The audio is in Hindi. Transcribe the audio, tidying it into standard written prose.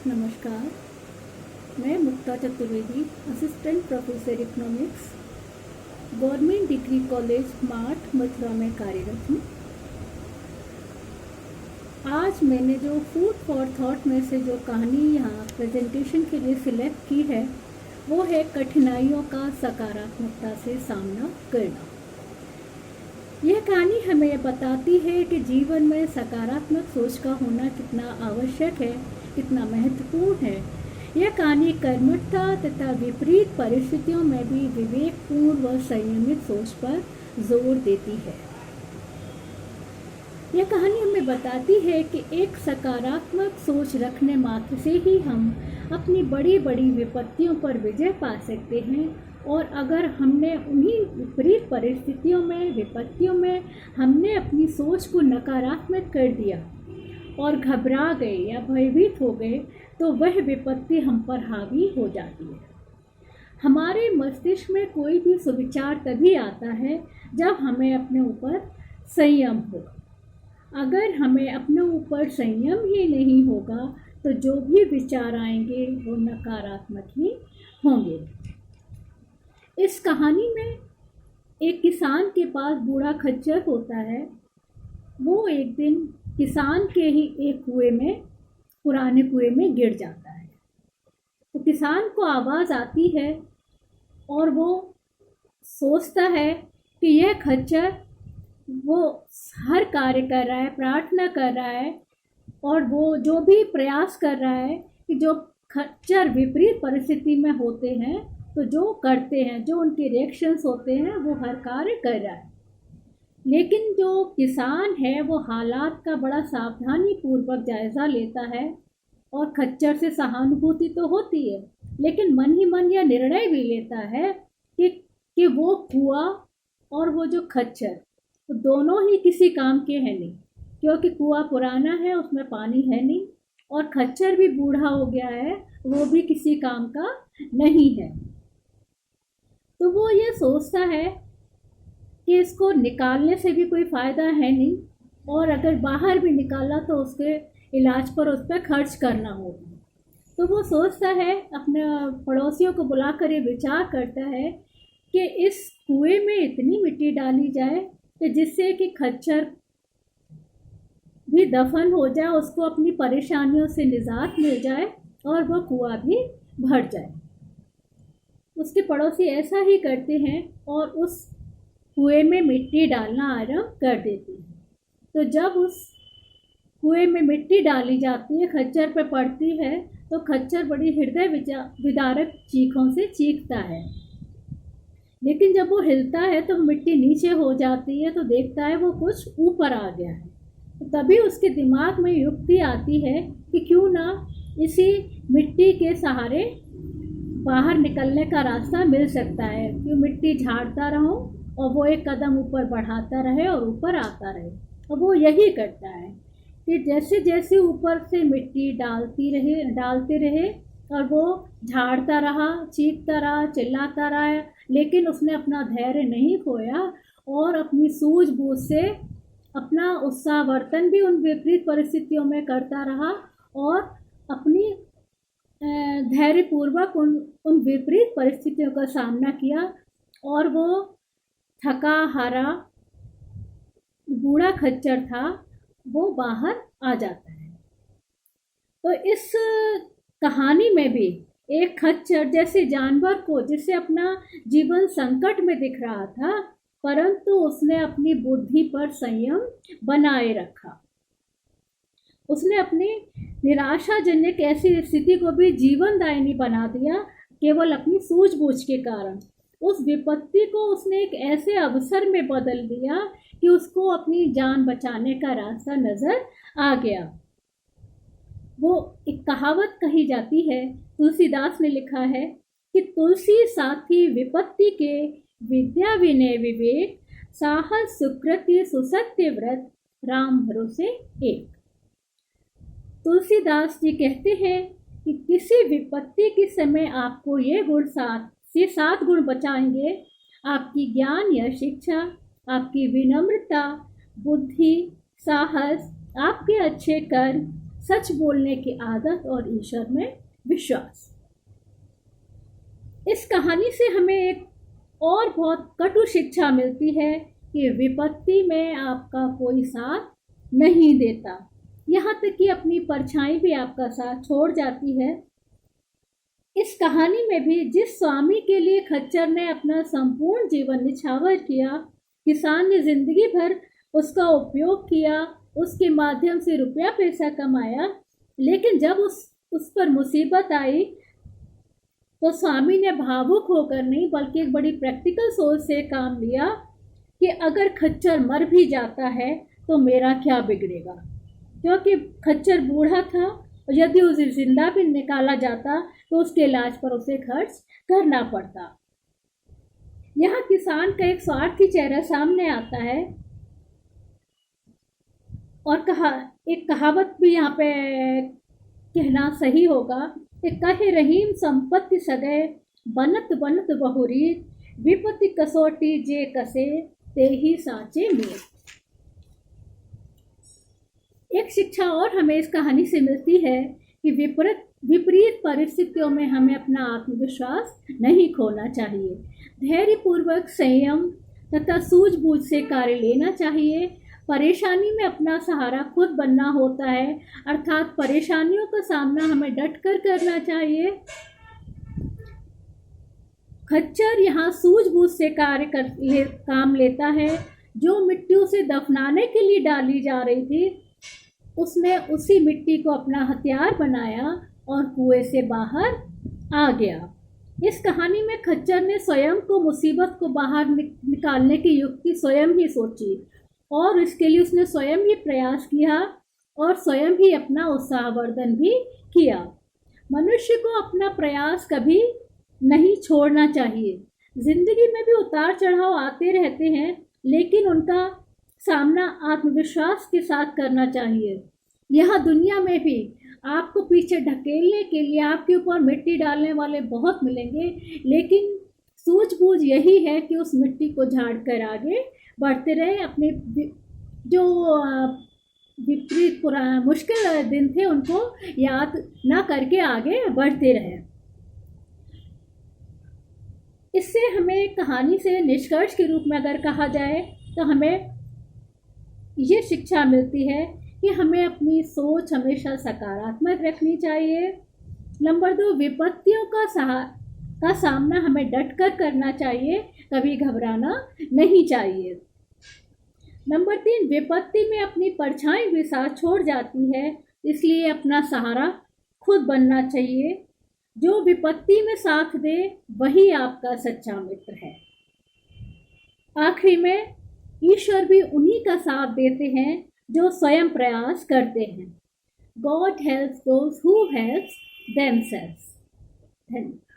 नमस्कार। मैं Mukta Chaturvedi, assistant professor economics, government degree college Mat Mathura में कार्यरत हूँ। आज मैंने जो फूड फॉर थॉट में से जो कहानी यहाँ प्रेजेंटेशन के लिए सिलेक्ट की है वो है कठिनाइयों का सकारात्मकता से सामना करना। यह कहानी हमें बताती है कि जीवन में सकारात्मक सोच का होना कितना आवश्यक है, कितना महत्वपूर्ण है। यह कहानी कर्मठता तथा विपरीत परिस्थितियों में भी विवेकपूर्ण व संयमित सोच पर जोर देती है। यह कहानी हमें बताती है कि एक सकारात्मक सोच रखने मात्र से ही हम अपनी बड़ी बड़ी विपत्तियों पर विजय पा सकते हैं, और अगर हमने उन्हीं विपरीत परिस्थितियों में, विपत्तियों में हमने अपनी सोच को नकारात्मक कर दिया और घबरा गए या भयभीत हो गए तो वह विपत्ति हम पर हावी हो जाती है। हमारे मस्तिष्क में कोई भी सुविचार तभी आता है जब हमें अपने ऊपर संयम हो। अगर हमें अपने ऊपर संयम ही नहीं होगा तो जो भी विचार आएंगे वो नकारात्मक ही होंगे। इस कहानी में एक किसान के पास बूढ़ा खच्चर होता है। वो एक दिन किसान के ही एक पुराने कुएं में गिर जाता है। तो किसान को आवाज़ आती है और वो सोचता है कि यह खच्चर वो हर कार्य कर रहा है, प्रार्थना कर रहा है, और वो जो भी प्रयास कर रहा है कि जो खच्चर विपरीत परिस्थिति में होते हैं तो जो करते हैं, जो उनके रिएक्शंस होते हैं, वो हर कार्य कर रहा है। लेकिन जो किसान है वो हालात का बड़ा सावधानी पूर्वक जायज़ा लेता है, और खच्चर से सहानुभूति तो होती है लेकिन मन ही मन यह निर्णय भी लेता है कि वो कुआं और वो जो खच्चर तो दोनों ही किसी काम के हैं नहीं, क्योंकि कुआं पुराना है, उसमें पानी है नहीं, और खच्चर भी बूढ़ा हो गया है, वो भी किसी काम का नहीं है। तो वो ये सोचता है कि इसको निकालने से भी कोई फ़ायदा है नहीं, और अगर बाहर भी निकाला तो उसके इलाज पर उस पर खर्च करना होगा। तो वो सोचता है, अपने पड़ोसियों को बुलाकर ये विचार करता है कि इस कुएं में इतनी मिट्टी डाली जाए कि जिससे कि खच्चर भी दफन हो जाए, उसको अपनी परेशानियों से निजात मिल जाए और वह कुआं भी भर जाए। उसके पड़ोसी ऐसा ही करते हैं और उस कुएं में मिट्टी डालना आरंभ कर देते हैं। तो जब उस कुएं में मिट्टी डाली जाती है, खच्चर पे पड़ती है, तो खच्चर बड़ी हृदय विदारक चीखों से चीखता है। लेकिन जब वो हिलता है तो मिट्टी नीचे हो जाती है, तो देखता है वो कुछ ऊपर आ गया है। तो तभी उसके दिमाग में युक्ति आती है कि क्यों ना इसी मिट्टी के सहारे बाहर निकलने का रास्ता मिल सकता है, क्यों मिट्टी झाड़ता रहूं और वो एक कदम ऊपर बढ़ाता रहे और ऊपर आता रहे। और वो यही करता है कि जैसे जैसे ऊपर से मिट्टी डालते रहे और वो झाड़ता रहा, चीखता रहा, चिल्लाता रहा, लेकिन उसने अपना धैर्य नहीं खोया और अपनी सूझबूझ से अपना उत्साहवर्धन भी उन विपरीत परिस्थितियों में करता रहा, और अपनी धैर्यपूर्वक उन विपरीत परिस्थितियों का सामना किया, और वो थका हारा बूढ़ा खच्चर था वो बाहर आ जाता है। तो इस कहानी में भी एक खच्चर जैसे जानवर को, जिसे अपना जीवन संकट में दिख रहा था, परंतु उसने अपनी बुद्धि पर संयम बनाए रखा। उसने अपनी निराशाजनक ऐसी स्थिति को भी जीवनदायिनी बना दिया, केवल अपनी सूझबूझ के कारण। उस विपत्ति को उसने एक ऐसे अवसर में बदल दिया कि उसको अपनी जान बचाने का रास्ता नजर आ गया। वो एक कहावत कही जाती है, तुलसीदास ने लिखा है कि तुलसी साथी विपत्ति के, विद्या विनय विवेक, साहस सुकृति सुसत्य व्रत, राम भरोसे एक। तुलसीदास जी कहते हैं कि किसी विपत्ति के समय आपको ये सात गुण बचाएंगे: आपकी ज्ञान या शिक्षा, आपकी विनम्रता, बुद्धि, साहस, आपके अच्छे कर्म, सच बोलने की आदत और ईश्वर में विश्वास। इस कहानी से हमें एक और बहुत कटु शिक्षा मिलती है कि विपत्ति में आपका कोई साथ नहीं देता, यहाँ तक कि अपनी परछाई भी आपका साथ छोड़ जाती है। इस कहानी में भी जिस स्वामी के लिए खच्चर ने अपना संपूर्ण जीवन निछावर किया, किसान ने जिंदगी भर उसका उपयोग किया, उसके माध्यम से रुपया पैसा कमाया, लेकिन जब उस पर मुसीबत आई तो स्वामी ने भावुक होकर नहीं बल्कि एक बड़ी प्रैक्टिकल सोच से काम लिया कि अगर खच्चर मर भी जाता है तो मेरा क्या बिगड़ेगा, क्योंकि खच्चर बूढ़ा था और यदि उसे जिंदा भी निकाला जाता तो उसके इलाज पर उसे खर्च करना पड़ता। यहाँ किसान का एक स्वार्थी चेहरा सामने आता है और एक कहावत भी यहाँ पे कहना सही होगा कि कहे रहीम संपत्ति सगे बनत बनत बहुरीत, विपत्ति कसौटी जे कसे ते ही साचे में। एक शिक्षा और हमें इस कहानी से मिलती है कि विपरीत परिस्थितियों में हमें अपना आत्मविश्वास नहीं खोना चाहिए। धैर्यपूर्वक संयम तथा सूझबूझ से कार्य लेना चाहिए। परेशानी में अपना सहारा खुद बनना होता है, अर्थात परेशानियों का सामना हमें डटकर करना चाहिए। खच्चर यहाँ सूझबूझ से काम लेता है। जो मिट्टी उसे दफनाने के लिए डाली जा रही थी, उसने उसी मिट्टी को अपना हथियार बनाया और कुएं से बाहर आ गया। इस कहानी में खच्चर ने स्वयं को मुसीबत को बाहर निकालने की युक्ति स्वयं ही सोची और इसके लिए उसने स्वयं ही प्रयास किया और स्वयं ही अपना उत्साहवर्धन भी किया। मनुष्य को अपना प्रयास कभी नहीं छोड़ना चाहिए। जिंदगी में भी उतार चढ़ाव आते रहते हैं, लेकिन उनका सामना आत्मविश्वास के साथ करना चाहिए। यहाँ दुनिया में भी आपको पीछे ढकेलने के लिए आपके ऊपर मिट्टी डालने वाले बहुत मिलेंगे, लेकिन सूझबूझ यही है कि उस मिट्टी को झाड़ कर आगे बढ़ते रहे। अपने जो विपरीत मुश्किल दिन थे उनको याद ना करके आगे बढ़ते रहे। इससे हमें कहानी से निष्कर्ष के रूप में अगर कहा जाए तो हमें ये शिक्षा मिलती है कि हमें अपनी सोच हमेशा सकारात्मक रखनी चाहिए। नंबर 2, विपत्तियों का सामना हमें डटकर करना चाहिए, कभी घबराना नहीं चाहिए। नंबर 3, विपत्ति में अपनी परछाई भी साथ छोड़ जाती है, इसलिए अपना सहारा खुद बनना चाहिए। जो विपत्ति में साथ दे वही आपका सच्चा मित्र है। आखिरी में ईश्वर भी उन्हीं का साथ देते हैं जो स्वयं प्रयास करते हैं। God helps those who helps themselves. धन्यवाद।